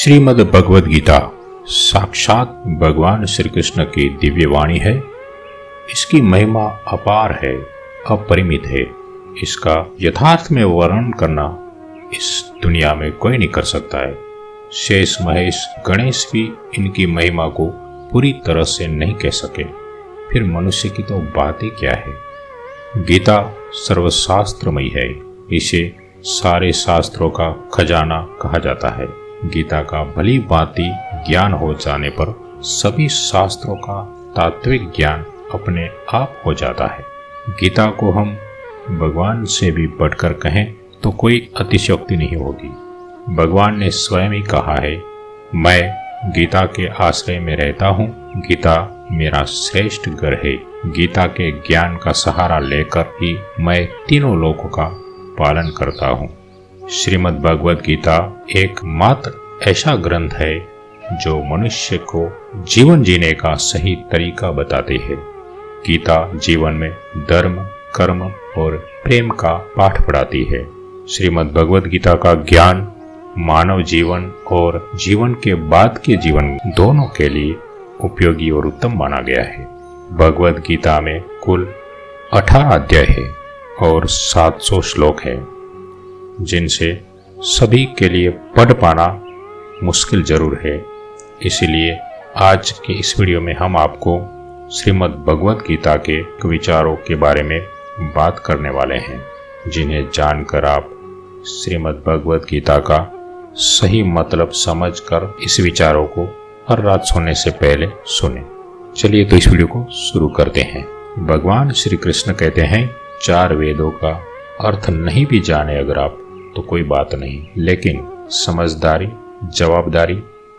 श्रीमद् भगवद गीता साक्षात भगवान श्री कृष्ण की दिव्य वाणी है। इसकी महिमा अपार है, अपरिमित है। इसका यथार्थ में वर्णन करना इस दुनिया में कोई नहीं कर सकता है। शेष महेश गणेश भी इनकी महिमा को पूरी तरह से नहीं कह सके, फिर मनुष्य की तो बात ही क्या है। गीता सर्वशास्त्रमयी है। इसे सारे शास्त्रों का खजाना कहा जाता है। गीता का भली भांति ज्ञान हो जाने पर सभी शास्त्रों का तात्विक ज्ञान अपने आप हो जाता है। गीता को हम भगवान से भी बढ़कर कहें तो कोई अतिशयोक्ति नहीं होगी। भगवान ने स्वयं ही कहा है, मैं गीता के आश्रय में रहता हूँ। गीता मेरा श्रेष्ठ घर है। गीता के ज्ञान का सहारा लेकर ही मैं तीनों लोकों का पालन करता हूँ। श्रीमद् भगवद गीता एकमात्र ऐसा ग्रंथ है जो मनुष्य को जीवन जीने का सही तरीका बताती है। गीता जीवन में धर्म, कर्म और प्रेम का पाठ पढ़ाती है। श्रीमद् भगवद गीता का ज्ञान मानव जीवन और जीवन के बाद के जीवन दोनों के लिए उपयोगी और उत्तम माना गया है। भगवद गीता में कुल 18 अध्याय है और 700 श्लोक है, जिनसे सभी के लिए पढ़ पाना मुश्किल जरूर है। इसीलिए आज के इस वीडियो में हम आपको श्रीमद् भगवद गीता के विचारों के बारे में बात करने वाले हैं, जिन्हें जानकर आप श्रीमद् भगवद गीता का सही मतलब समझकर इस विचारों को हर रात सोने से पहले सुने। चलिए तो इस वीडियो को शुरू करते हैं। भगवान श्री कृष्ण कहते हैं, 4 वेदों का अर्थ नहीं भी जाने अगर आप तो कोई बात नहीं, लेकिन समझदारी, जवाबदारी,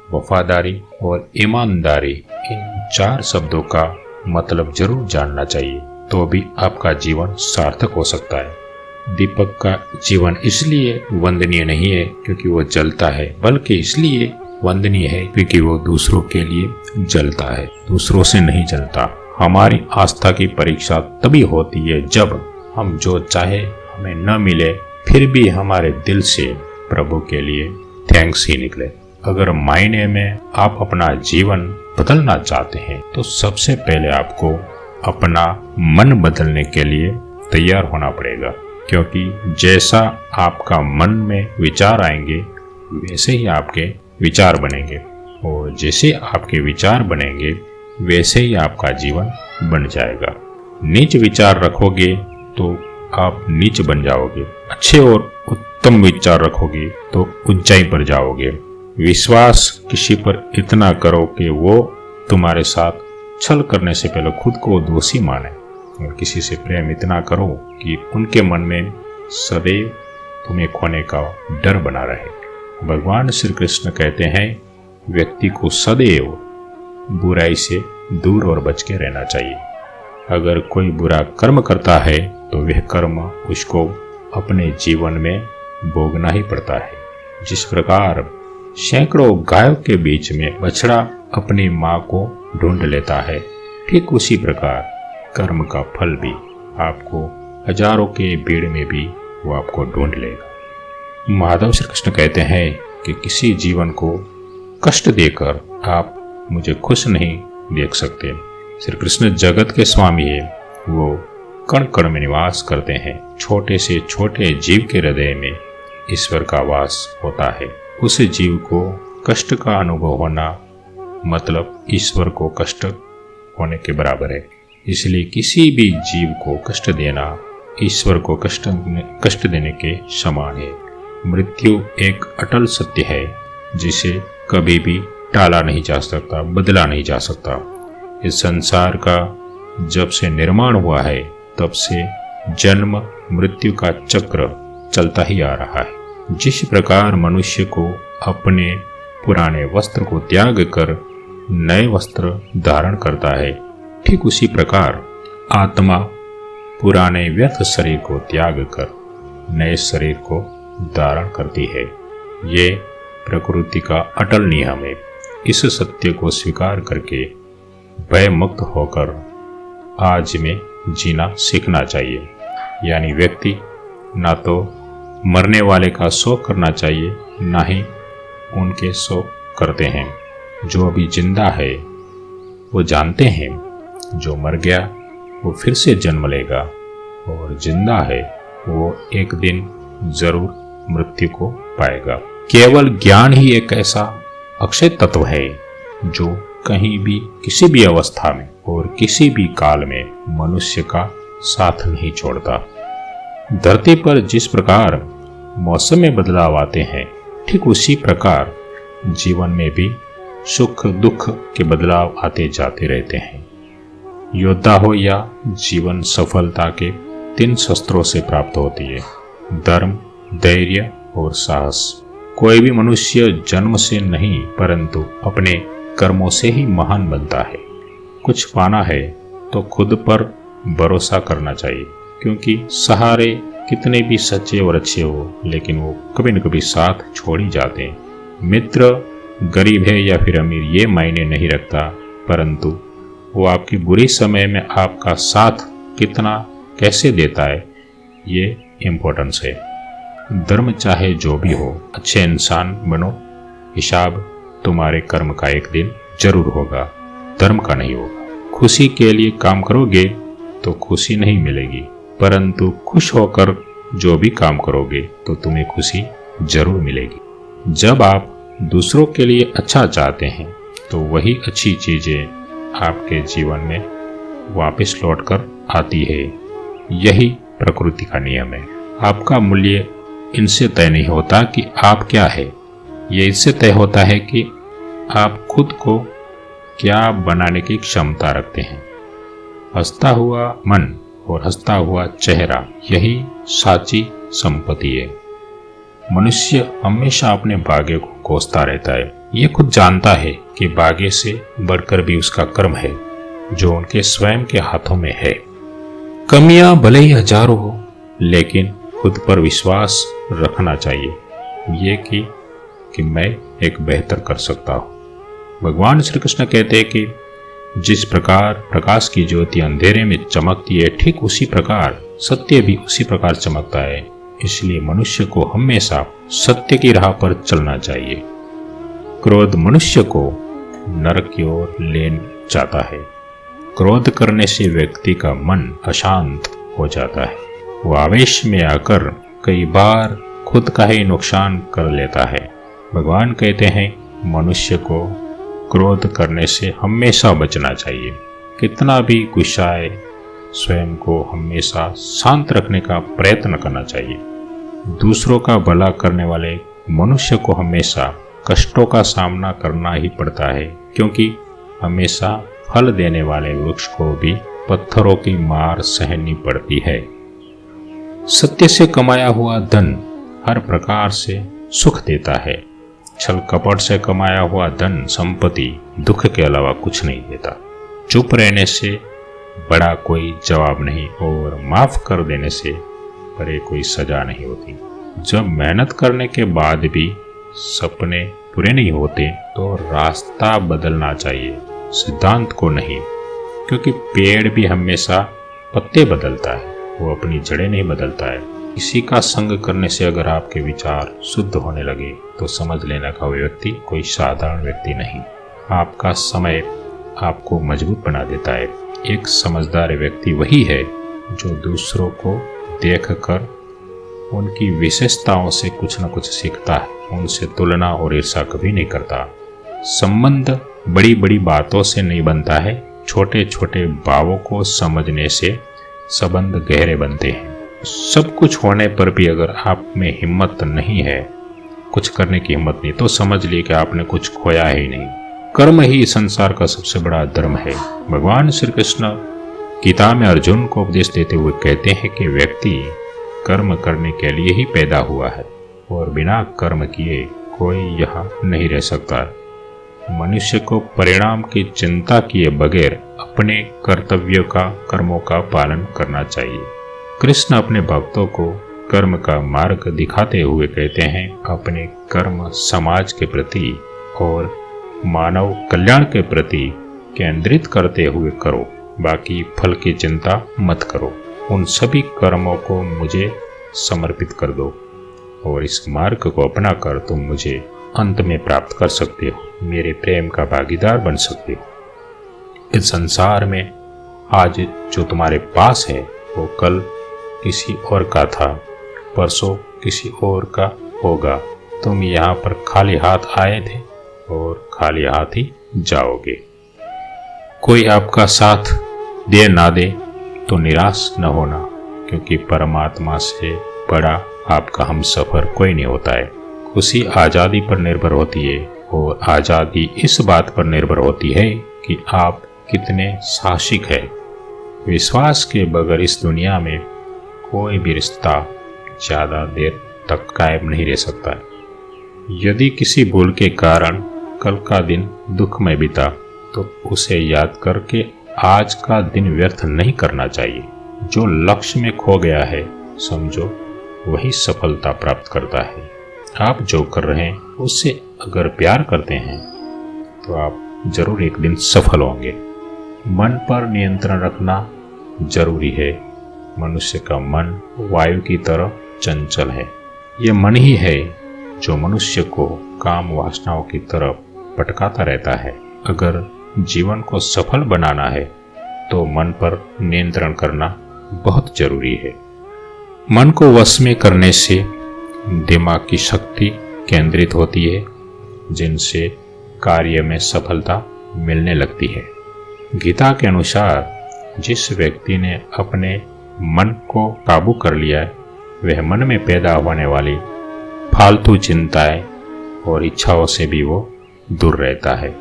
वफादारी और ईमानदारी, इन 4 शब्दों का मतलब जरूर जानना चाहिए, तो भी आपका जीवन सार्थक हो सकता है। दीपक का जीवन इसलिए वंदनीय नहीं है क्योंकि वो जलता है, बल्कि इसलिए वंदनीय है क्योंकि वो दूसरों के लिए जलता है, दूसरों से नहीं जलता। हमारी आस्था की परीक्षा तभी होती है जब हम जो चाहे हमें न मिले, फिर भी हमारे दिल से प्रभु के लिए थैंक्स ही निकले। अगर मायने में आप अपना जीवन बदलना चाहते हैं तो सबसे पहले आपको अपना मन बदलने के लिए तैयार होना पड़ेगा, क्योंकि जैसा आपका मन में विचार आएंगे वैसे ही आपके विचार बनेंगे, और जैसे आपके विचार बनेंगे वैसे ही आपका जीवन बन जाएगा। नीच विचार रखोगे तो आप नीच बन जाओगे, अच्छे और उत्तम विचार रखोगे तो ऊंचाई पर जाओगे। विश्वास किसी पर इतना करो कि वो तुम्हारे साथ छल करने से पहले खुद को दोषी माने, और किसी से प्रेम इतना करो कि उनके मन में सदैव तुम्हें खोने का डर बना रहे। भगवान श्री कृष्ण कहते हैं, व्यक्ति को सदैव बुराई से दूर और बच के रहना चाहिए। अगर कोई बुरा कर्म करता है तो वह कर्म उसको अपने जीवन में भोगना ही पड़ता है। जिस प्रकार सैकड़ों गायों के बीच में बछड़ा अपनी माँ को ढूंढ लेता है, ठीक उसी प्रकार कर्म का फल भी आपको हजारों के भीड़ में भी वो आपको ढूंढ लेगा। माधव श्री कृष्ण कहते हैं कि किसी जीवन को कष्ट देकर आप मुझे खुश नहीं देख सकते। श्री कृष्ण जगत के स्वामी है, वो कण कण में निवास करते हैं। छोटे से छोटे जीव के हृदय में ईश्वर का वास होता है। उस जीव को कष्ट का अनुभव होना मतलब ईश्वर को कष्ट होने के बराबर है। इसलिए किसी भी जीव को कष्ट देना ईश्वर को कष्ट देने के समान है। मृत्यु एक अटल सत्य है, जिसे कभी भी टाला नहीं जा सकता, बदला नहीं जा सकता। इस संसार का जब से निर्माण हुआ है तब से जन्म मृत्यु का चक्र चलता ही आ रहा है। जिस प्रकार मनुष्य को अपने पुराने वस्त्र को त्याग कर नए वस्त्र धारण करता है, ठीक उसी प्रकार आत्मा पुराने व्यर्थ शरीर को त्याग कर नए शरीर को धारण करती है। ये प्रकृति का अटल नियम है। इस सत्य को स्वीकार करके भय मुक्त होकर आज में जीना सीखना चाहिए। यानी व्यक्ति ना तो मरने वाले का शोक करना चाहिए, ना ही उनके शोक करते हैं। जो अभी जिंदा है वो जानते हैं, जो मर गया वो फिर से जन्म लेगा, और जिंदा है वो एक दिन जरूर मृत्यु को पाएगा। केवल ज्ञान ही एक ऐसा अक्षय तत्व है जो कहीं भी, किसी भी अवस्था में और किसी भी काल में मनुष्य का साथ नहीं छोड़ता। धरती पर जिस प्रकार मौसम में बदलाव आते हैं, ठीक उसी प्रकार जीवन में भी सुख दुख के बदलाव आते जाते रहते हैं। योद्धा हो या जीवन सफलता के 3 शस्त्रों से प्राप्त होती है: धर्म, धैर्य और साहस। कोई भी मनुष्य जन्म से नहीं परंतु अपने कर्मों से ही महान बनता है। कुछ पाना है तो खुद पर भरोसा करना चाहिए, क्योंकि सहारे कितने भी सच्चे और अच्छे हो लेकिन वो कभी न कभी साथ छोड़ ही जाते हैं। मित्र गरीब है या फिर अमीर ये मायने नहीं रखता, परंतु वो आपकी बुरी समय में आपका साथ कितना कैसे देता है ये इम्पोर्टेंस है। धर्म चाहे जो भी हो, अच्छे इंसान बनो। हिसाब तुम्हारे कर्म का एक दिन जरूर होगा, धर्म का नहीं होगा। खुशी के लिए काम करोगे तो खुशी नहीं मिलेगी, परंतु खुश होकर जो भी काम करोगे तो तुम्हें खुशी जरूर मिलेगी। जब आप दूसरों के लिए अच्छा चाहते हैं तो वही अच्छी चीजें आपके जीवन में वापस लौटकर आती है। यही प्रकृति का नियम है। आपका मूल्य इनसे तय नहीं होता कि आप क्या है, ये इससे तय होता है कि आप खुद को क्या बनाने की क्षमता रखते हैं। हंसता हुआ मन और हंसता हुआ चेहरा, यही साची संपत्ति है। मनुष्य हमेशा अपने भाग्य को कोसता रहता है। ये खुद जानता है कि भाग्य से बढ़कर भी उसका कर्म है जो उनके स्वयं के हाथों में है। कमियां भले ही हजारों हो, लेकिन खुद पर विश्वास रखना चाहिए ये कि मैं एक बेहतर कर सकता हूँ। भगवान श्री कृष्ण कहते हैं कि जिस प्रकार प्रकाश की ज्योति अंधेरे में चमकती है, ठीक उसी प्रकार सत्य भी उसी प्रकार चमकता है। इसलिए मनुष्य को हमेशा सत्य की राह पर चलना चाहिए। क्रोध मनुष्य को नरक की ओर ले जाता है। क्रोध करने से व्यक्ति का मन अशांत हो जाता है। वो आवेश में आकर कई बार खुद का ही नुकसान कर लेता है। भगवान कहते हैं मनुष्य को क्रोध करने से हमेशा बचना चाहिए। कितना भी गुस्सा आए, स्वयं को हमेशा शांत रखने का प्रयत्न करना चाहिए। दूसरों का भला करने वाले मनुष्य को हमेशा कष्टों का सामना करना ही पड़ता है, क्योंकि हमेशा फल देने वाले वृक्ष को भी पत्थरों की मार सहनी पड़ती है। सत्य से कमाया हुआ धन हर प्रकार से सुख देता है। छल कपट से कमाया हुआ धन संपत्ति दुख के अलावा कुछ नहीं देता। चुप रहने से बड़ा कोई जवाब नहीं और माफ कर देने से बड़े कोई सजा नहीं होती। जब मेहनत करने के बाद भी सपने पूरे नहीं होते तो रास्ता बदलना चाहिए, सिद्धांत को नहीं, क्योंकि पेड़ भी हमेशा पत्ते बदलता है, वो अपनी जड़ें नहीं बदलता है। किसी का संग करने से अगर आपके विचार शुद्ध होने लगे तो समझ लेना का व्यक्ति कोई साधारण व्यक्ति नहीं। आपका समय आपको मजबूत बना देता है। एक समझदार व्यक्ति वही है जो दूसरों को देखकर उनकी विशेषताओं से कुछ न कुछ सीखता है, उनसे तुलना और ईर्ष्या कभी नहीं करता। संबंध बड़ी बड़ी बातों से नहीं बनता है, छोटे छोटे भावों को समझने से संबंध गहरे बनते हैं। सब कुछ होने पर भी अगर आप में हिम्मत नहीं है, कुछ करने की हिम्मत नहीं, तो समझ लिए कि आपने कुछ खोया ही नहीं। कर्म ही संसार का सबसे बड़ा धर्म है। भगवान श्री कृष्ण गीता में अर्जुन को उपदेश देते हुए कहते हैं कि व्यक्ति कर्म करने के लिए ही पैदा हुआ है और बिना कर्म किए कोई यहाँ नहीं रह सकता। मनुष्य को परिणाम की चिंता किए बगैर अपने कर्तव्यों का, कर्मों का पालन करना चाहिए। कृष्ण अपने भक्तों को कर्म का मार्ग दिखाते हुए कहते हैं, अपने कर्म समाज के प्रति और मानव कल्याण के प्रति केंद्रित करते हुए करो, बाकी फल की चिंता मत करो। उन सभी कर्मों को मुझे समर्पित कर दो और इस मार्ग को अपनाकर तुम मुझे अंत में प्राप्त कर सकते हो, मेरे प्रेम का भागीदार बन सकते हो। इस संसार में आज जो तुम्हारे पास है वो कल किसी और का था, परसों किसी और का होगा। तुम यहाँ पर खाली हाथ आए थे और खाली हाथ ही जाओगे। कोई आपका साथ दे ना दे तो निराश न होना, क्योंकि परमात्मा से बड़ा आपका हमसफर कोई नहीं होता है। खुशी आज़ादी पर निर्भर होती है और आज़ादी इस बात पर निर्भर होती है कि आप कितने साहसिक हैं। विश्वास के बगैर इस दुनिया में कोई भी रिश्ता ज़्यादा देर तक कायम नहीं रह सकता। यदि किसी भूल के कारण कल का दिन दुख में बीता तो उसे याद करके आज का दिन व्यर्थ नहीं करना चाहिए। जो लक्ष्य में खो गया है समझो वही सफलता प्राप्त करता है। आप जो कर रहे हैं उससे अगर प्यार करते हैं तो आप जरूर एक दिन सफल होंगे। मन पर नियंत्रण रखना जरूरी है। मनुष्य का मन वायु की तरह चंचल है। ये मन ही है जो मनुष्य को काम वासनाओं की तरफ भटकाता रहता है। अगर जीवन को सफल बनाना है तो मन पर नियंत्रण करना बहुत जरूरी है। मन को वश में करने से दिमाग की शक्ति केंद्रित होती है, जिनसे कार्य में सफलता मिलने लगती है। गीता के अनुसार जिस व्यक्ति ने अपने मन को काबू कर लिया है वह मन में पैदा होने वाली फालतू चिंताएं और इच्छाओं से भी वो दूर रहता है।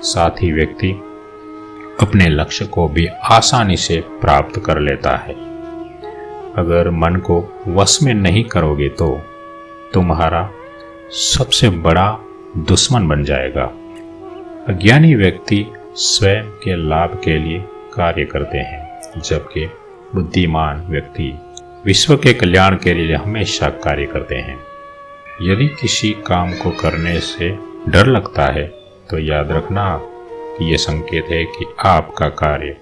साथ ही व्यक्ति अपने लक्ष्य को भी आसानी से प्राप्त कर लेता है। अगर मन को वश में नहीं करोगे तो तुम्हारा सबसे बड़ा दुश्मन बन जाएगा। अज्ञानी व्यक्ति स्वयं के लाभ के लिए कार्य करते हैं, जबकि बुद्धिमान व्यक्ति विश्व के कल्याण के लिए हमेशा कार्य करते हैं। यदि किसी काम को करने से डर लगता है तो याद रखना कि यह संकेत है कि आपका कार्य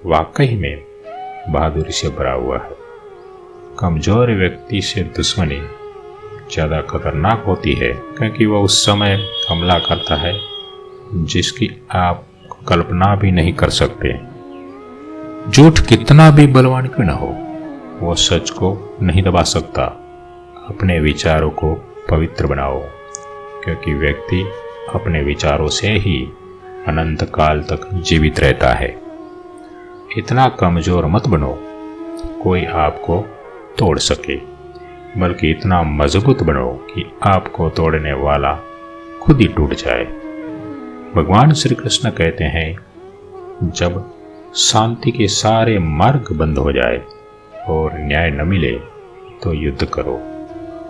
वाकई में बहादुरी से भरा हुआ है। कमजोर व्यक्ति से दुश्मनी ज़्यादा खतरनाक होती है, क्योंकि वह उस समय हमला करता है जिसकी आप कल्पना भी नहीं कर सकते। झूठ कितना भी बलवान क्यों न हो, वो सच को नहीं दबा सकता। अपने विचारों को पवित्र बनाओ, क्योंकि व्यक्ति अपने विचारों से ही अनंत काल तक जीवित रहता है। इतना कमजोर मत बनो कोई आपको तोड़ सके, बल्कि इतना मजबूत बनो कि आपको तोड़ने वाला खुद ही टूट जाए। भगवान श्री कृष्ण कहते हैं, जब शांति के सारे मार्ग बंद हो जाए और न्याय न मिले तो युद्ध करो।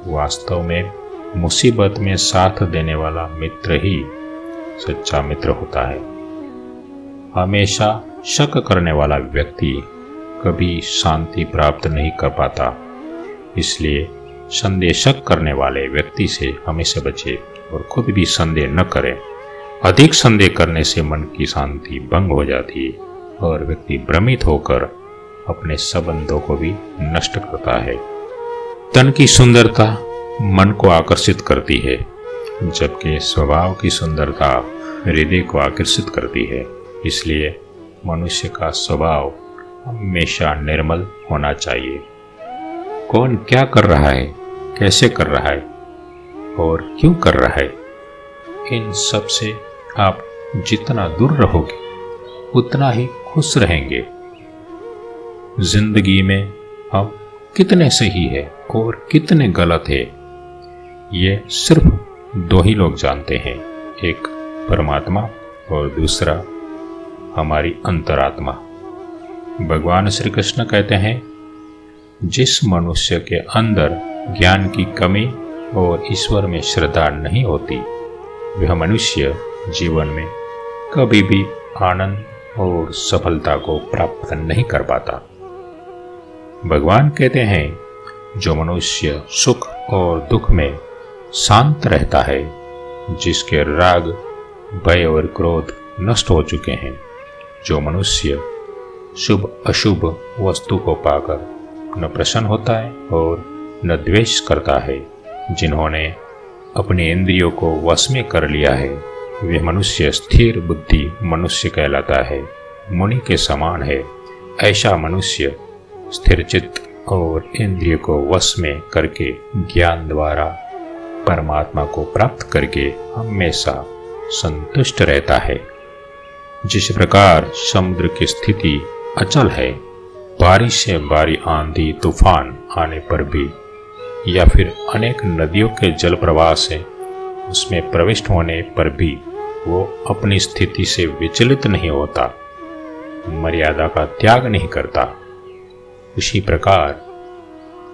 वास्तव में मुसीबत में साथ देने वाला मित्र ही सच्चा मित्र होता है। हमेशा शक करने वाला व्यक्ति कभी शांति प्राप्त नहीं कर पाता। इसलिए संदेह शक करने वाले व्यक्ति से हमेशा बचे और खुद भी संदेह न करें। अधिक संदेह करने से मन की शांति भंग हो जाती है और व्यक्ति भ्रमित होकर अपने संबंधों को भी नष्ट करता है। तन की सुंदरता मन को आकर्षित करती है, जबकि स्वभाव की सुंदरता हृदय को आकर्षित करती है। इसलिए मनुष्य का स्वभाव हमेशा निर्मल होना चाहिए। कौन क्या कर रहा है, कैसे कर रहा है और क्यों कर रहा है, इन सब से आप जितना दूर रहोगे उतना ही खुश रहेंगे। जिंदगी में हम कितने सही है और कितने गलत है ये सिर्फ दो ही लोग जानते हैं, एक परमात्मा और दूसरा हमारी अंतरात्मा। भगवान श्री कृष्ण कहते हैं, जिस मनुष्य के अंदर ज्ञान की कमी और ईश्वर में श्रद्धा नहीं होती वह मनुष्य जीवन में कभी भी आनंद और सफलता को प्राप्त नहीं कर पाता। भगवान कहते हैं, जो मनुष्य सुख और दुख में शांत रहता है, जिसके राग भय और क्रोध नष्ट हो चुके हैं, जो मनुष्य शुभ अशुभ वस्तु को पाकर न प्रसन्न होता है और न द्वेष करता है, जिन्होंने अपने इंद्रियों को वश में कर लिया है, वह मनुष्य स्थिर बुद्धि मनुष्य कहलाता है, मुनि के समान है। ऐसा मनुष्य स्थिर चित्त और इंद्रिय को वश में करके ज्ञान द्वारा परमात्मा को प्राप्त करके हमेशा संतुष्ट रहता है। जिस प्रकार समुद्र की स्थिति अचल है, बारिश से बारी आंधी तूफान आने पर भी या फिर अनेक नदियों के जल प्रवाह से उसमें प्रविष्ट होने पर भी वो अपनी स्थिति से विचलित नहीं होता, मर्यादा का त्याग नहीं करता, उसी प्रकार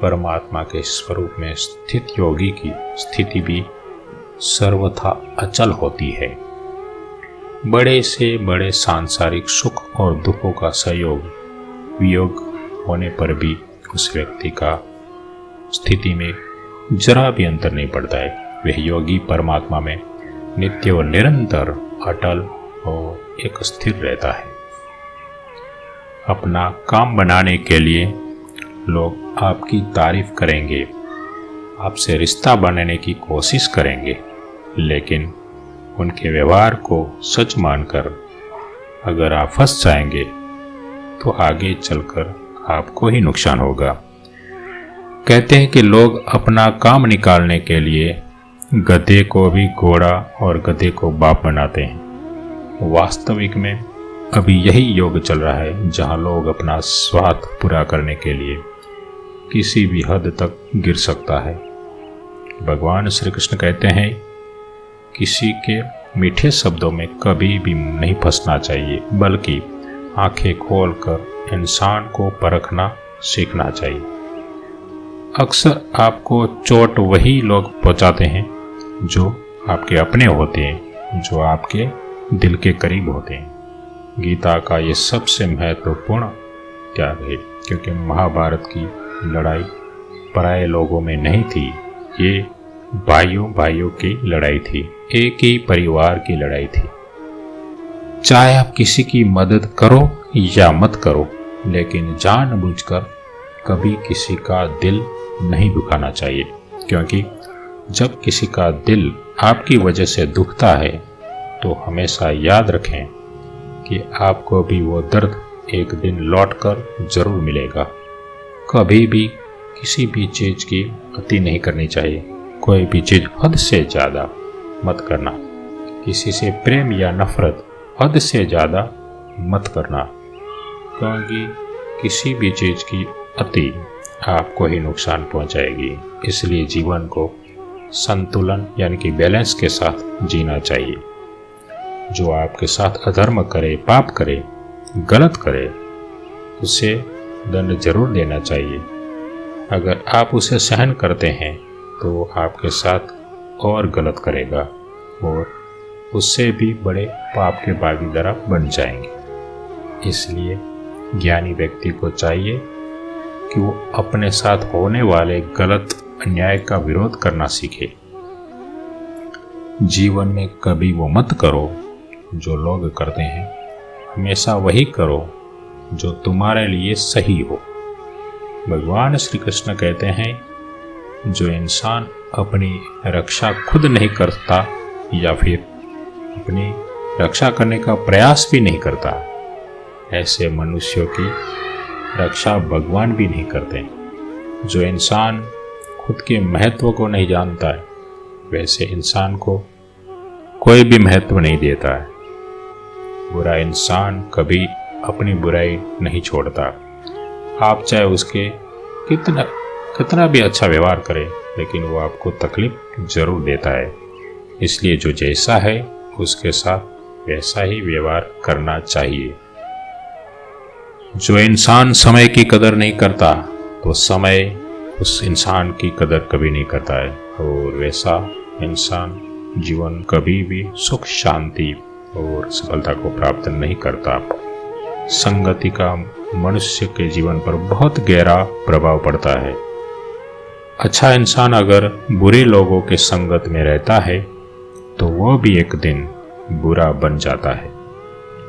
परमात्मा के स्वरूप में स्थित योगी की स्थिति भी सर्वथा अचल होती है। बड़े से बड़े सांसारिक सुख और दुखों का सहयोग वियोग होने पर भी उस व्यक्ति का स्थिति में जरा भी अंतर नहीं पड़ता है। वह योगी परमात्मा में नित्य और निरंतर अटल और एक स्थिर रहता है। अपना काम बनाने के लिए लोग आपकी तारीफ करेंगे, आपसे रिश्ता बनाने की कोशिश करेंगे, लेकिन उनके व्यवहार को सच मानकर अगर आप फंस जाएंगे तो आगे चलकर आपको ही नुकसान होगा। कहते हैं कि लोग अपना काम निकालने के लिए गधे को भी घोड़ा और गधे को बाप बनाते हैं। वास्तविक में अभी यही योग चल रहा है, जहां लोग अपना स्वार्थ पूरा करने के लिए किसी भी हद तक गिर सकता है। भगवान श्री कृष्ण कहते हैं, किसी के मीठे शब्दों में कभी भी नहीं फंसना चाहिए, बल्कि आंखें खोलकर इंसान को परखना सीखना चाहिए। अक्सर आपको चोट वही लोग पहुंचाते हैं जो आपके अपने होते हैं, जो आपके दिल के करीब होते हैं। गीता का ये सबसे महत्वपूर्ण त्याग है, क्योंकि महाभारत की लड़ाई पराये लोगों में नहीं थी, ये भाइयों भाइयों की लड़ाई थी, एक ही परिवार की लड़ाई थी। चाहे आप किसी की मदद करो या मत करो, लेकिन जानबूझकर कभी किसी का दिल नहीं दुखाना चाहिए, क्योंकि जब किसी का दिल आपकी वजह से दुखता है तो हमेशा याद रखें कि आपको भी वो दर्द एक दिन लौटकर जरूर मिलेगा। कभी भी किसी भी चीज़ की अति नहीं करनी चाहिए, कोई भी चीज़ हद से ज़्यादा मत करना। किसी से प्रेम या नफरत हद से ज़्यादा मत करना, क्योंकि किसी भी चीज़ की अति आपको ही नुकसान पहुंचाएगी। इसलिए जीवन को संतुलन यानी कि बैलेंस के साथ जीना चाहिए। जो आपके साथ अधर्म करे, पाप करे, गलत करे, उसे दंड जरूर देना चाहिए। अगर आप उसे सहन करते हैं तो वो आपके साथ और गलत करेगा और उससे भी बड़े पाप के भागीदार बन जाएंगे। इसलिए ज्ञानी व्यक्ति को चाहिए कि वो अपने साथ होने वाले गलत अन्याय का विरोध करना सीखे। जीवन में कभी वो मत करो जो लोग करते हैं, हमेशा वही करो जो तुम्हारे लिए सही हो। भगवान श्री कृष्ण कहते हैं, जो इंसान अपनी रक्षा खुद नहीं करता या फिर अपनी रक्षा करने का प्रयास भी नहीं करता, ऐसे मनुष्यों की रक्षा भगवान भी नहीं करते। जो इंसान खुद के महत्व को नहीं जानता है, वैसे इंसान को कोई भी महत्व नहीं देता है। बुरा इंसान कभी अपनी बुराई नहीं छोड़ता। आप चाहे उसके कितना भी अच्छा व्यवहार करें, लेकिन वो आपको तकलीफ जरूर देता है। इसलिए जो जैसा है उसके साथ वैसा ही व्यवहार करना चाहिए। जो इंसान समय की कदर नहीं करता, तो समय उस इंसान की कदर कभी नहीं करता है, और वैसा इंसान जीवन कभी भी सुख शांति और सफलता को प्राप्त नहीं करता। संगति का मनुष्य के जीवन पर बहुत गहरा प्रभाव पड़ता है। अच्छा इंसान अगर बुरे लोगों के संगत में रहता है तो वह भी एक दिन बुरा बन जाता है।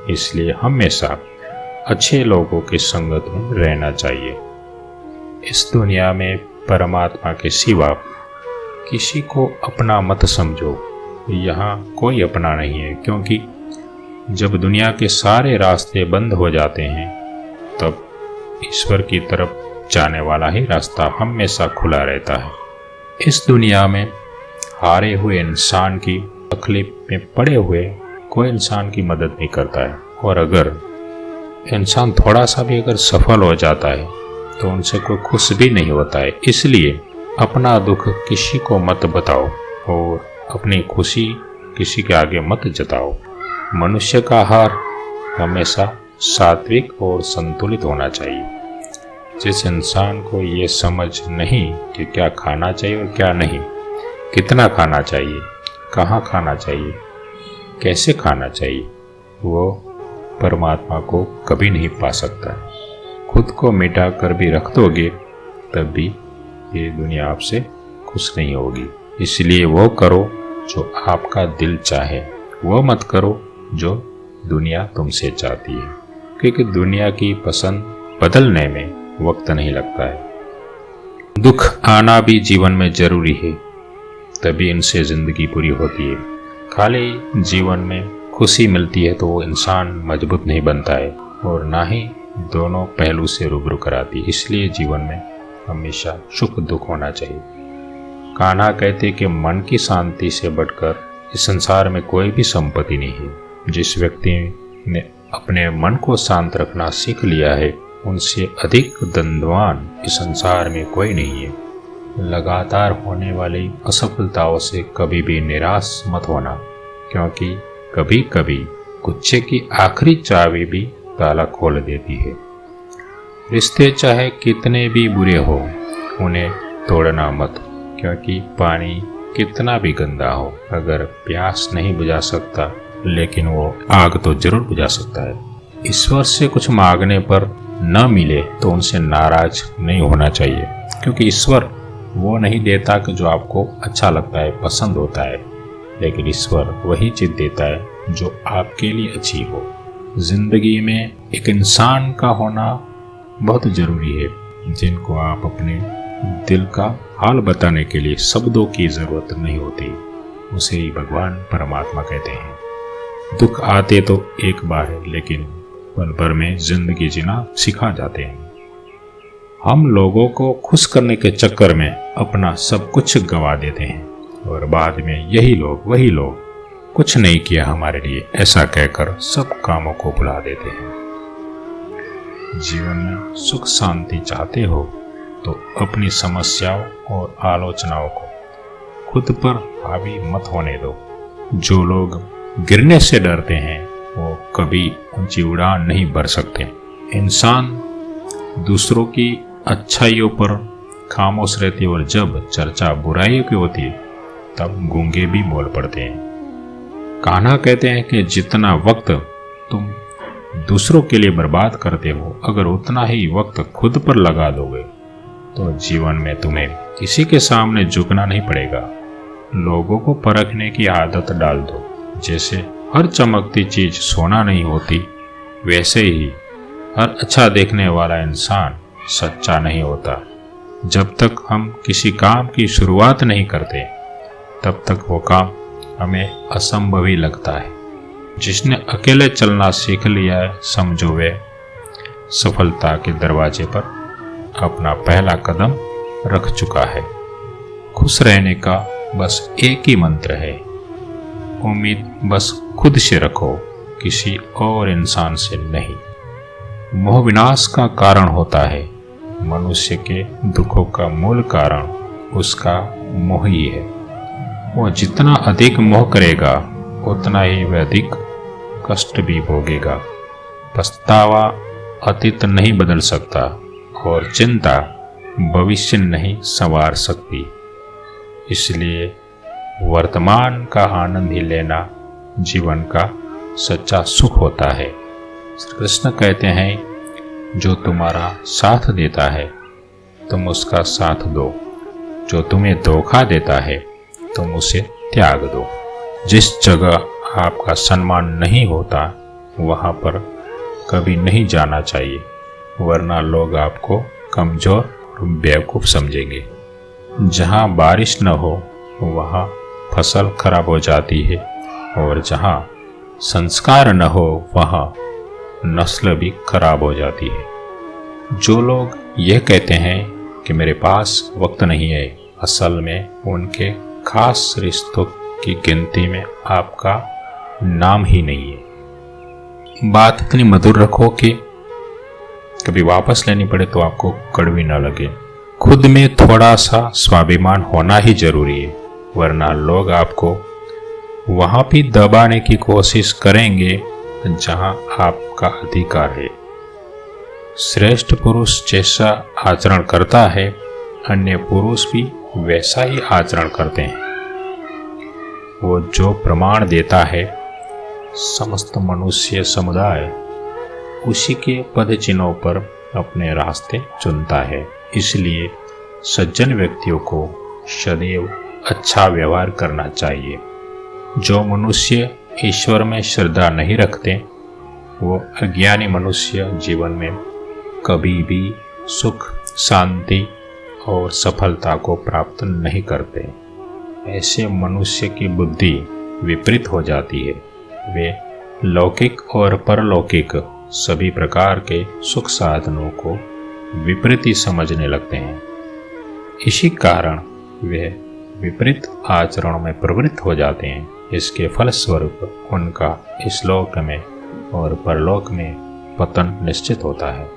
इसलिए हमेशा अच्छे लोगों की संगत में रहना चाहिए। इस दुनिया में परमात्मा के सिवा किसी को अपना मत समझो। यहाँ कोई अपना नहीं है, क्योंकि जब दुनिया के सारे रास्ते बंद हो जाते हैं तब ईश्वर की तरफ जाने वाला ही रास्ता हमेशा खुला रहता है। इस दुनिया में हारे हुए इंसान की तकलीफ में पड़े हुए कोई इंसान की मदद नहीं करता है, और अगर इंसान थोड़ा सा भी अगर सफल हो जाता है तो उनसे कोई खुश भी नहीं होता है। इसलिए अपना दुख किसी को मत बताओ और अपनी खुशी किसी के आगे मत जताओ। मनुष्य का आहार हमेशा सात्विक और संतुलित होना चाहिए। जिस इंसान को ये समझ नहीं कि क्या खाना चाहिए और क्या नहीं, कितना खाना चाहिए, कहाँ खाना चाहिए, कैसे खाना चाहिए, वो परमात्मा को कभी नहीं पा सकता। खुद को मिटा कर भी रख दोगे तब भी ये दुनिया आपसे खुश नहीं होगी। इसलिए वो करो जो आपका दिल चाहे, वो मत करो जो दुनिया तुमसे चाहती है, क्योंकि दुनिया की पसंद बदलने में वक्त नहीं लगता है। दुख आना भी जीवन में जरूरी है, तभी इनसे जिंदगी पूरी होती है। खाली जीवन में खुशी मिलती है तो वो इंसान मजबूत नहीं बनता है, और ना ही दोनों पहलू से रूबरू कराती है। इसलिए जीवन में हमेशा सुख दुख होना चाहिए। कान्हा कहते कि मन की शांति से बढ़कर इस संसार में कोई भी संपत्ति नहीं है। जिस व्यक्ति ने अपने मन को शांत रखना सीख लिया है, उनसे अधिक धनवान इस संसार में कोई नहीं है। लगातार होने वाली असफलताओं से कभी भी निराश मत होना, क्योंकि कभी कभी गुच्छे की आखिरी चाबी भी ताला खोल देती है। रिश्ते चाहे कितने भी बुरे हो, उन्हें तोड़ना मत, क्योंकि पानी कितना भी गंदा हो, अगर प्यास नहीं बुझा सकता लेकिन वो आग तो जरूर बुझा सकता है। ईश्वर से कुछ मांगने पर न मिले तो उनसे नाराज नहीं होना चाहिए, क्योंकि ईश्वर वो नहीं देता कि जो आपको अच्छा लगता है, पसंद होता है, लेकिन ईश्वर वही चीज देता है जो आपके लिए अच्छी हो। जिंदगी में एक इंसान का होना बहुत जरूरी है, जिनको आप अपने दिल का हाल बताने के लिए शब्दों की जरूरत नहीं होती, उसे ही भगवान परमात्मा कहते हैं। दुख आते तो एक बार है, लेकिन पल भर में जिंदगी जीना सिखा जाते हैं। हम लोगों को खुश करने के चक्कर में अपना सब कुछ गंवा देते हैं, और बाद में वही लोग कुछ नहीं किया हमारे लिए ऐसा कहकर सब कामों को भुला देते हैं। जीवन में सुख शांति चाहते हो तो अपनी समस्याओं और आलोचनाओं को खुद पर हावी मत होने दो। जो लोग गिरने से डरते हैं वो कभी ऊंची उड़ान नहीं भर सकते। इंसान दूसरों की अच्छाइयों पर खामोश रहते, और जब चर्चा बुराइयों की होती है तब गूंगे भी बोल पड़ते हैं। कान्हा कहते हैं कि जितना वक्त तुम दूसरों के लिए बर्बाद करते हो, अगर उतना ही वक्त खुद पर लगा दोगे तो जीवन में तुम्हें किसी के सामने झुकना नहीं पड़ेगा। लोगों को परखने की आदत डाल दो। जैसे हर चमकती चीज सोना नहीं होती, वैसे ही हर अच्छा देखने वाला इंसान सच्चा नहीं होता। जब तक हम किसी काम की शुरुआत नहीं करते तब तक वो काम हमें असंभव ही लगता है। जिसने अकेले चलना सीख लिया है, समझो वे सफलता के दरवाजे पर अपना पहला कदम रख चुका है। खुश रहने का बस एक ही मंत्र है, उम्मीद बस खुद से रखो, किसी और इंसान से नहीं। मोह विनाश का कारण होता है। मनुष्य के दुखों का मूल कारण उसका मोह ही है। वो जितना अधिक मोह करेगा उतना ही वह अधिक कष्ट भी भोगेगा। पछतावा अतीत नहीं बदल सकता और चिंता भविष्य नहीं संवार सकती। इसलिए वर्तमान का आनंद ही लेना जीवन का सच्चा सुख होता है। श्री कृष्ण कहते हैं, जो तुम्हारा साथ देता है तुम उसका साथ दो, जो तुम्हें धोखा देता है तुम उसे त्याग दो। जिस जगह आपका सम्मान नहीं होता वहां पर कभी नहीं जाना चाहिए, वरना लोग आपको कमजोर और बेवकूफ समझेंगे। जहां बारिश न हो वहाँ फसल खराब हो जाती है, और जहाँ संस्कार न हो वहाँ नस्ल भी खराब हो जाती है। जो लोग यह कहते हैं कि मेरे पास वक्त नहीं है, असल में उनके खास रिश्तों की गिनती में आपका नाम ही नहीं है। बात इतनी मधुर रखो कि कभी वापस लेनी पड़े तो आपको कड़वी ना लगे। खुद में थोड़ा सा स्वाभिमान होना ही जरूरी है, वरना लोग आपको वहां भी दबाने की कोशिश करेंगे जहां आपका अधिकार है। श्रेष्ठ पुरुष जैसा आचरण करता है, अन्य पुरुष भी वैसा ही आचरण करते हैं। वो जो प्रमाण देता है, समस्त मनुष्य समुदाय उसी के पद चिन्हों पर अपने रास्ते चुनता है। इसलिए सज्जन व्यक्तियों को सदैव अच्छा व्यवहार करना चाहिए। जो मनुष्य ईश्वर में श्रद्धा नहीं रखते, वो अज्ञानी मनुष्य जीवन में कभी भी सुख, शांति और सफलता को प्राप्त नहीं करते। ऐसे मनुष्य की बुद्धि विपरीत हो जाती है। वे लौकिक और परलौकिक सभी प्रकार के सुख साधनों को विपरीत ही समझने लगते हैं। इसी कारण वे विपरीत आचरण में प्रवृत्त हो जाते हैं। इसके फलस्वरूप उनका इस लोक में और परलोक में पतन निश्चित होता है।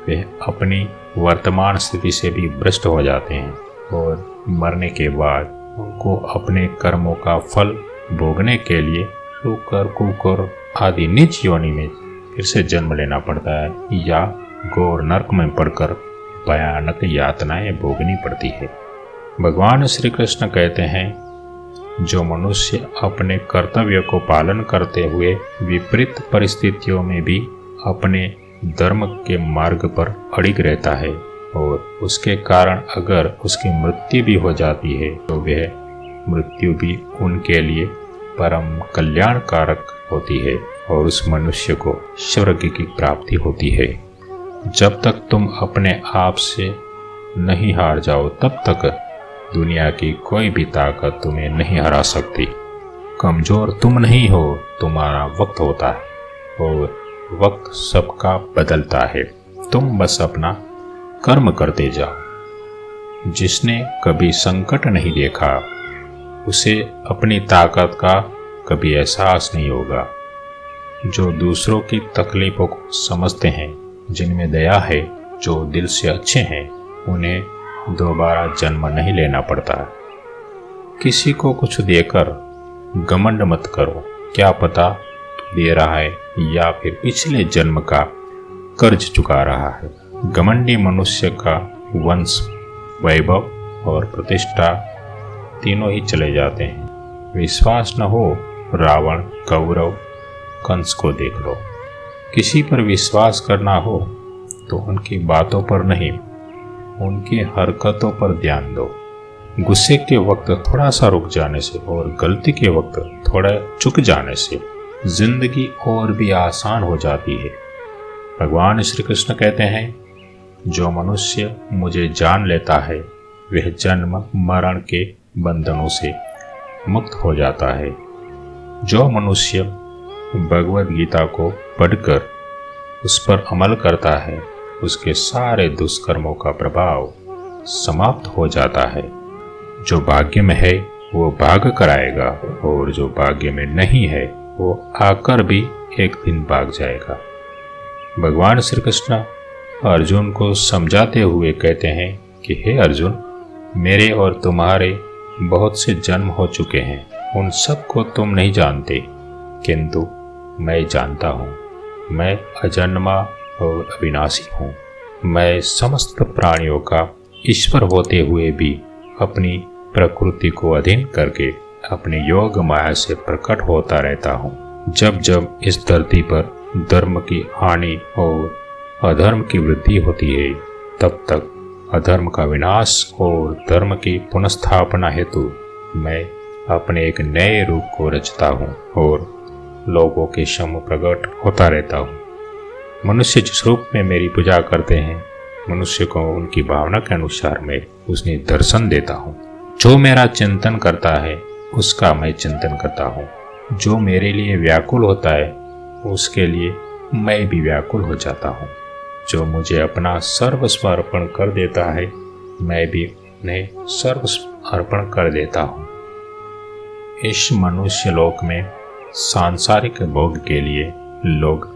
वे अपनी वर्तमान स्थिति से भी भ्रष्ट हो जाते हैं और मरने के बाद उनको अपने कर्मों का फल भोगने के लिए शुकर, कुकर आदि नीच योनि में फिर से जन्म लेना पड़ता है, या घोर नरक में पड़कर भयानक यातनाएं भोगनी पड़ती है। भगवान श्री कृष्ण कहते हैं, जो मनुष्य अपने कर्तव्य को पालन करते हुए विपरीत परिस्थितियों में भी अपने धर्म के मार्ग पर अड़िग रहता है और उसके कारण अगर उसकी मृत्यु भी हो जाती है, तो वह मृत्यु भी उनके लिए परम कल्याणकारक होती है और उस मनुष्य को स्वर्ग की प्राप्ति होती है। जब तक तुम अपने आप से नहीं हार जाओ, तब तक दुनिया की कोई भी ताकत तुम्हें नहीं हरा सकती। कमजोर तुम नहीं हो, तुम्हारा वक्त होता है और वक्त सबका बदलता है। तुम बस अपना कर्म करते जाओ। जिसने कभी संकट नहीं देखा, उसे अपनी ताकत का कभी एहसास नहीं होगा। जो दूसरों की तकलीफों को समझते हैं, जिनमें दया है, जो दिल से अच्छे हैं, उन्हें दोबारा जन्म नहीं लेना पड़ता। किसी को कुछ देकर घमंड मत करो, क्या पता दे रहा है या फिर पिछले जन्म का कर्ज चुका रहा है। घमंडी मनुष्य का वंश, वैभव और प्रतिष्ठा तीनों ही चले जाते हैं। विश्वास न हो, रावण, कौरव, कंस को देख लो। किसी पर विश्वास करना हो तो उनकी बातों पर नहीं, उनकी हरकतों पर ध्यान दो। गुस्से के वक्त थोड़ा सा रुक जाने से और गलती के वक्त थोड़ा चुक जाने से जिंदगी और भी आसान हो जाती है। भगवान श्री कृष्ण कहते हैं, जो मनुष्य मुझे जान लेता है, वह जन्म मरण के बंधनों से मुक्त हो जाता है। जो मनुष्य भगवद गीता को पढ़कर उस पर अमल करता है, उसके सारे दुष्कर्मों का प्रभाव समाप्त हो जाता है। जो भाग्य में है वो भाग कर आएगा, और जो भाग्य में नहीं है वो आकर भी एक दिन भाग जाएगा। भगवान श्री कृष्ण अर्जुन को समझाते हुए कहते हैं कि हे अर्जुन, मेरे और तुम्हारे बहुत से जन्म हो चुके हैं, उन सब को तुम नहीं जानते, किंतु मैं जानता हूँ। मैं अजन्मा और अविनाशी हूँ। मैं समस्त प्राणियों का ईश्वर होते हुए भी अपनी प्रकृति को अधीन करके अपने योग माया से प्रकट होता रहता हूँ। जब जब इस धरती पर धर्म की हानि और अधर्म की वृद्धि होती है, तब तक अधर्म का विनाश और धर्म की पुनस्थापना हेतु मैं अपने एक नए रूप को रचता हूँ और लोगों के सम्मुख प्रकट होता रहता हूँ। मनुष्य जिस रूप में मेरी पूजा करते हैं, मनुष्य को उनकी भावना के अनुसार मैं उसने दर्शन देता हूँ। जो मेरा चिंतन करता है उसका मैं चिंतन करता हूँ। जो मेरे लिए व्याकुल होता है उसके लिए मैं भी व्याकुल हो जाता हूँ। जो मुझे अपना सर्वस्व अर्पण कर देता है मैं भी उन्हें सर्वस्व अर्पण कर देता हूँ। इस मनुष्य लोक में सांसारिक भोग के लिए लोग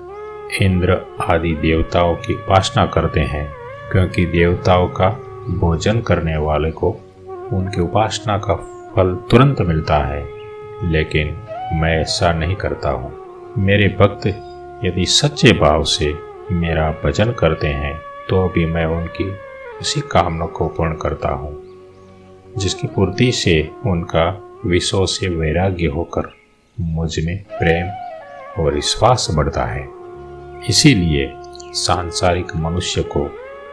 इंद्र आदि देवताओं की उपासना करते हैं, क्योंकि देवताओं का भोजन करने वाले को उनकी उपासना का फल तुरंत मिलता है। लेकिन मैं ऐसा नहीं करता हूँ। मेरे भक्त यदि सच्चे भाव से मेरा भजन करते हैं तो भी मैं उनकी उसी कामना को पूर्ण करता हूँ, जिसकी पूर्ति से उनका विषयों से वैराग्य होकर मुझ में प्रेम और विश्वास बढ़ता है। इसीलिए सांसारिक मनुष्य को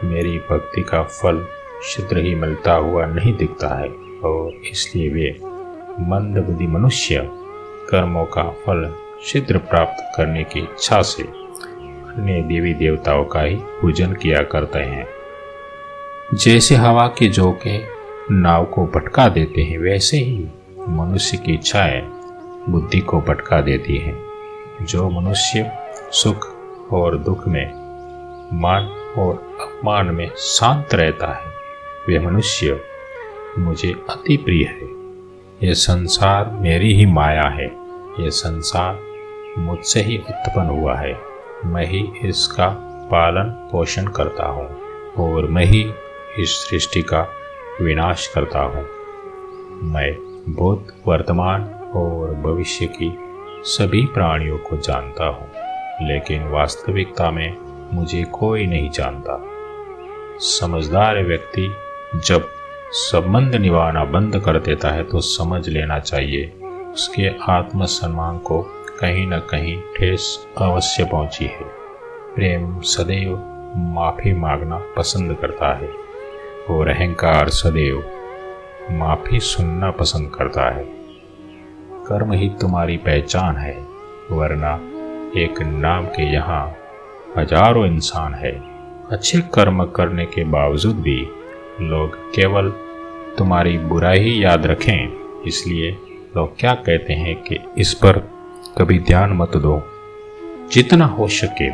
मेरी भक्ति का फल शीघ्र ही मिलता हुआ नहीं दिखता है, और इसलिए वे मंदबुद्धि मनुष्य कर्मों का फल शीघ्र प्राप्त करने की इच्छा से अन्य देवी देवताओं का ही पूजन किया करते हैं। जैसे हवा के झोंके नाव को भटका देते हैं, वैसे ही मनुष्य की इच्छाएं बुद्धि को भटका देती हैं। जो मनुष्य सुख और दुख में, मान और अपमान में शांत रहता है, वह मनुष्य मुझे अति प्रिय है। यह संसार मेरी ही माया है। यह संसार मुझसे ही उत्पन्न हुआ है। मैं ही इसका पालन पोषण करता हूँ और मैं ही इस सृष्टि का विनाश करता हूँ। मैं भूत, वर्तमान और भविष्य की सभी प्राणियों को जानता हूँ, लेकिन वास्तविकता में मुझे कोई नहीं जानता। समझदार व्यक्ति जब संबंध निभाना बंद कर देता है तो समझ लेना चाहिए उसके आत्मसम्मान को कहीं न कहीं ठेस अवश्य पहुंची है। प्रेम सदैव माफी मांगना पसंद करता है और अहंकार सदैव माफी सुनना पसंद करता है। कर्म ही तुम्हारी पहचान है, वरना एक नाम के यहाँ हजारों इंसान है। अच्छे कर्म करने के बावजूद भी लोग केवल तुम्हारी बुराई ही याद रखें, इसलिए लोग क्या कहते हैं कि इस पर कभी ध्यान मत दो। जितना हो सके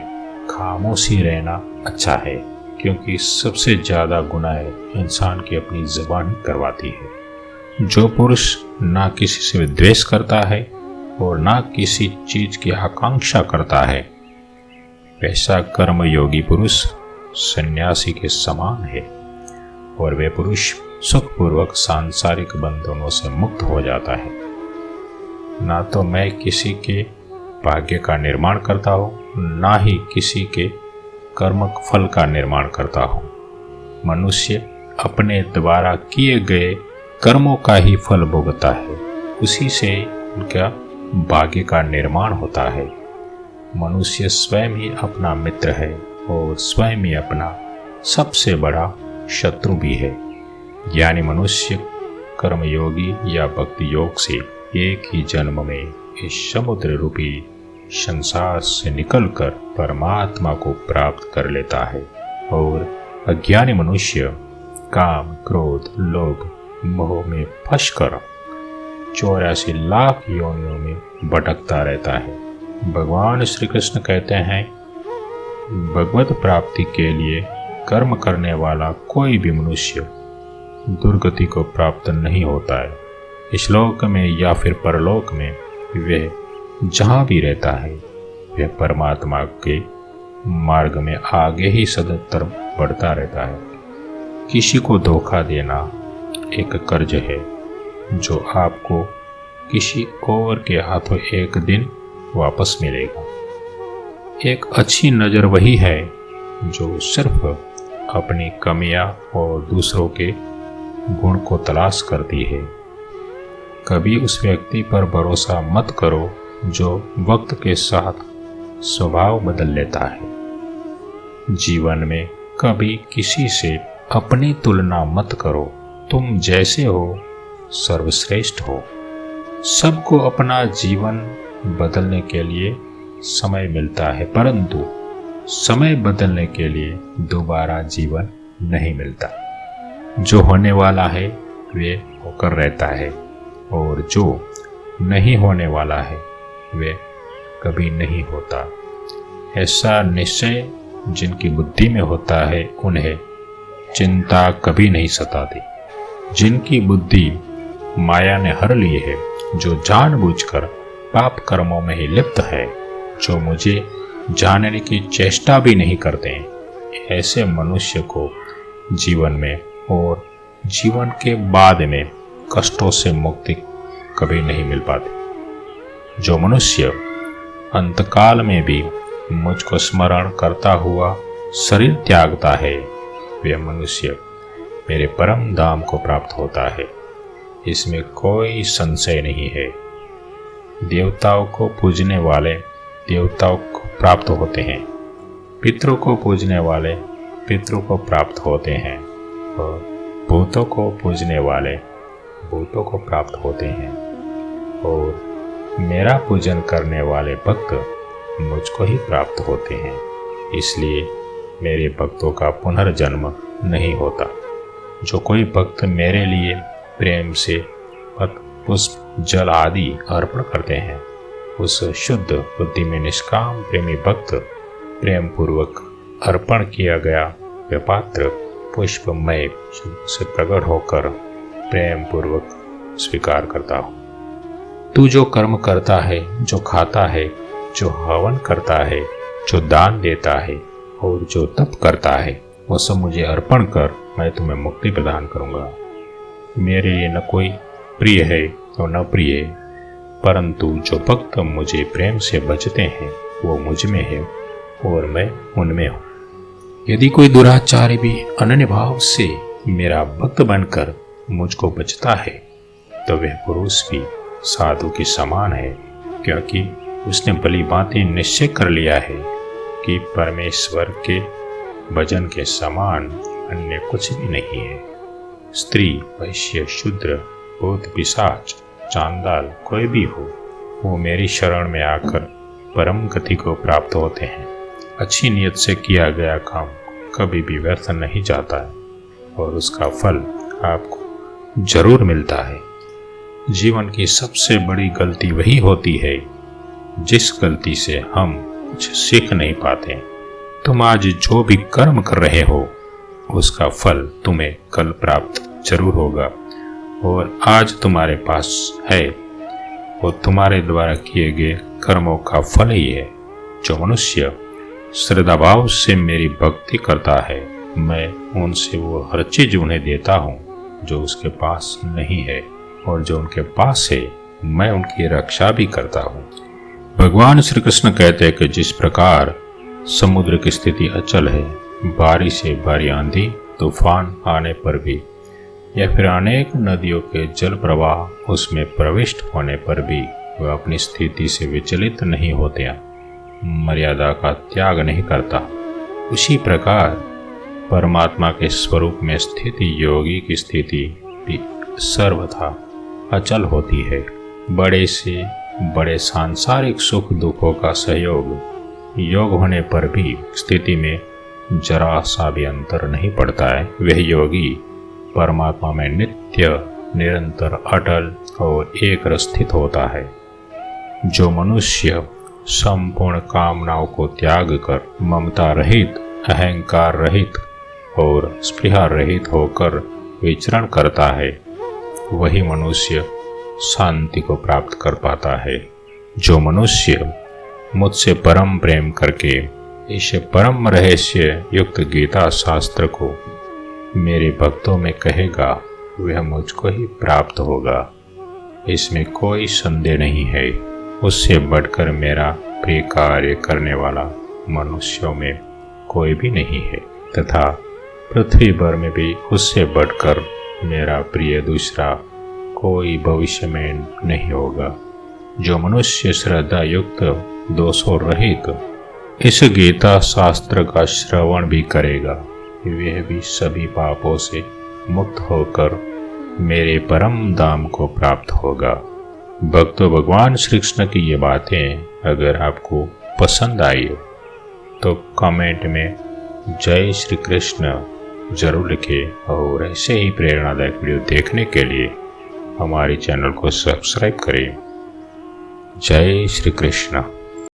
खामोशी रहना अच्छा है, क्योंकि सबसे ज़्यादा गुनाह इंसान की अपनी ज़बान ही करवाती है। जो पुरुष ना किसी से द्वेष करता है और ना किसी चीज़ की आकांक्षा करता है, वैसा कर्मयोगी पुरुष सन्यासी के समान है, और वे पुरुष सुखपूर्वक सांसारिक बंधनों से मुक्त हो जाता है। ना तो मैं किसी के भाग्य का निर्माण करता हूँ, ना ही किसी के कर्म फल का निर्माण करता हूँ। मनुष्य अपने द्वारा किए गए कर्मों का ही फल भोगता है, उसी से उनका भाग्य का निर्माण होता है। मनुष्य स्वयं ही अपना मित्र है और स्वयं ही अपना सबसे बड़ा शत्रु भी है। यानी मनुष्य कर्मयोगी या भक्ति योग से एक ही जन्म में इस समुद्र रूपी संसार से निकलकर परमात्मा को प्राप्त कर लेता है, और अज्ञानी मनुष्य काम, क्रोध, लोभ, मोह में फंसकर 84 लाख योनियों में भटकता रहता है। भगवान श्री कृष्ण कहते हैं, भगवत प्राप्ति के लिए कर्म करने वाला कोई भी मनुष्य दुर्गति को प्राप्त नहीं होता है। इस लोक में या फिर परलोक में वह जहाँ भी रहता है, वह परमात्मा के मार्ग में आगे ही सदंतर बढ़ता रहता है। किसी को धोखा देना एक कर्ज है, जो आपको किसी और के हाथों एक दिन वापस मिलेगा। एक अच्छी नज़र वही है जो सिर्फ अपनी कमियां और दूसरों के गुण को तलाश करती है। कभी उस व्यक्ति पर भरोसा मत करो जो वक्त के साथ स्वभाव बदल लेता है। जीवन में कभी किसी से अपनी तुलना मत करो। तुम जैसे हो सर्वश्रेष्ठ हो। सबको अपना जीवन बदलने के लिए समय मिलता है, परंतु समय बदलने के लिए दोबारा जीवन नहीं मिलता। जो होने वाला है वे होकर रहता है, और जो नहीं होने वाला है वे कभी नहीं होता। ऐसा निश्चय जिनकी बुद्धि में होता है उन्हें चिंता कभी नहीं सताती। जिनकी बुद्धि माया ने हर ली है, जो जानबूझकर पाप कर्मों में ही लिप्त है, जो मुझे जानने की चेष्टा भी नहीं करते, ऐसे मनुष्य को जीवन में और जीवन के बाद में कष्टों से मुक्ति कभी नहीं मिल पाती। जो मनुष्य अंतकाल में भी मुझको स्मरण करता हुआ शरीर त्यागता है, वह मनुष्य मेरे परम धाम को प्राप्त होता है, इसमें कोई संशय नहीं है। देवताओं को पूजने वाले देवताओं को प्राप्त होते हैं, पितरों को पूजने वाले पितरों को प्राप्त होते हैं, और भूतों को पूजने वाले भूतों को प्राप्त होते हैं, और मेरा पूजन करने वाले भक्त मुझको ही प्राप्त होते हैं। इसलिए मेरे भक्तों का पुनर्जन्म नहीं होता। जो कोई भक्त मेरे लिए प्रेम से पुष्प जल आदि अर्पण करते हैं, उस शुद्ध बुद्धि में निष्काम प्रेमी भक्त प्रेम पूर्वक अर्पण किया गया वह पात्र पुष्पमय से प्रकट होकर प्रेम पूर्वक स्वीकार करता हूँ। तू जो कर्म करता है, जो खाता है, जो हवन करता है, जो दान देता है और जो तप करता है, वो सब मुझे अर्पण कर, मैं तुम्हें मुक्ति प्रदान करूँगा। मेरे लिए न कोई प्रिय है और न प्रिय, परंतु जो भक्त मुझे प्रेम से बचते हैं वो मुझ में है और मैं उनमें हूँ। यदि कोई दुराचारी भी अनन्य भाव से मेरा भक्त बनकर मुझको बचता है, तो वह पुरुष भी साधु के समान है, क्योंकि उसने भली भांति निश्चय कर लिया है कि परमेश्वर के भजन के समान अन्य कुछ भी नहीं है। स्त्री, वैश्य, शूद्र, भूत, पिशाच, चांडाल कोई भी हो, वो मेरी शरण में आकर परम गति को प्राप्त होते हैं। अच्छी नियत से किया गया काम कभी भी व्यर्थ नहीं जाता है और उसका फल आपको जरूर मिलता है। जीवन की सबसे बड़ी गलती वही होती है जिस गलती से हम कुछ सीख नहीं पाते। तुम आज जो भी कर्म कर रहे हो उसका फल तुम्हें कल प्राप्त जरूर होगा, और आज तुम्हारे पास है वो तुम्हारे द्वारा किए गए कर्मों का फल ही है। जो मनुष्य श्रद्धाभाव से मेरी भक्ति करता है, मैं उनसे वो हर चीज उन्हें देता हूँ जो उसके पास नहीं है, और जो उनके पास है मैं उनकी रक्षा भी करता हूँ। भगवान श्री कृष्ण कहते हैं कि जिस प्रकार समुद्र की स्थिति अचल है, भारी से भारी आंधी तूफान आने पर भी, या फिर अनेक नदियों के जल प्रवाह उसमें प्रविष्ट होने पर भी वह अपनी स्थिति से विचलित नहीं होते, मर्यादा का त्याग नहीं करता, उसी प्रकार परमात्मा के स्वरूप में स्थित योगी की स्थिति भी सर्वथा अचल होती है। बड़े से बड़े सांसारिक सुख दुखों का सहयोग योग होने पर भी स्थिति में जरा सा भी अंतर नहीं पड़ता है। वह योगी परमात्मा में नित्य निरंतर अटल और एक स्थित होता है। जो मनुष्य संपूर्ण कामनाओं को त्याग कर ममता रहित, अहंकार रहित और स्पृहा रहित होकर विचरण करता है, वही मनुष्य शांति को प्राप्त कर पाता है। जो मनुष्य मुझसे परम प्रेम करके इस परम रहस्य युक्त गीता शास्त्र को मेरे भक्तों में कहेगा, वह मुझको ही प्राप्त होगा, इसमें कोई संदेह नहीं है। उससे बढ़कर मेरा प्रिय कार्य करने वाला मनुष्यों में कोई भी नहीं है, तथा पृथ्वी भर में भी उससे बढ़कर मेरा प्रिय दूसरा कोई भविष्य में नहीं होगा। जो मनुष्य श्रद्धा युक्त दोषों रहित इस गीता शास्त्र का श्रवण भी करेगा, वह भी सभी पापों से मुक्त होकर मेरे परम धाम को प्राप्त होगा। भक्तों, भगवान श्री कृष्ण की ये बातें अगर आपको पसंद आई हो तो कमेंट में जय श्री कृष्ण ज़रूर लिखें और ऐसे ही प्रेरणादायक वीडियो देखने के लिए हमारे चैनल को सब्सक्राइब करें। जय श्री कृष्ण।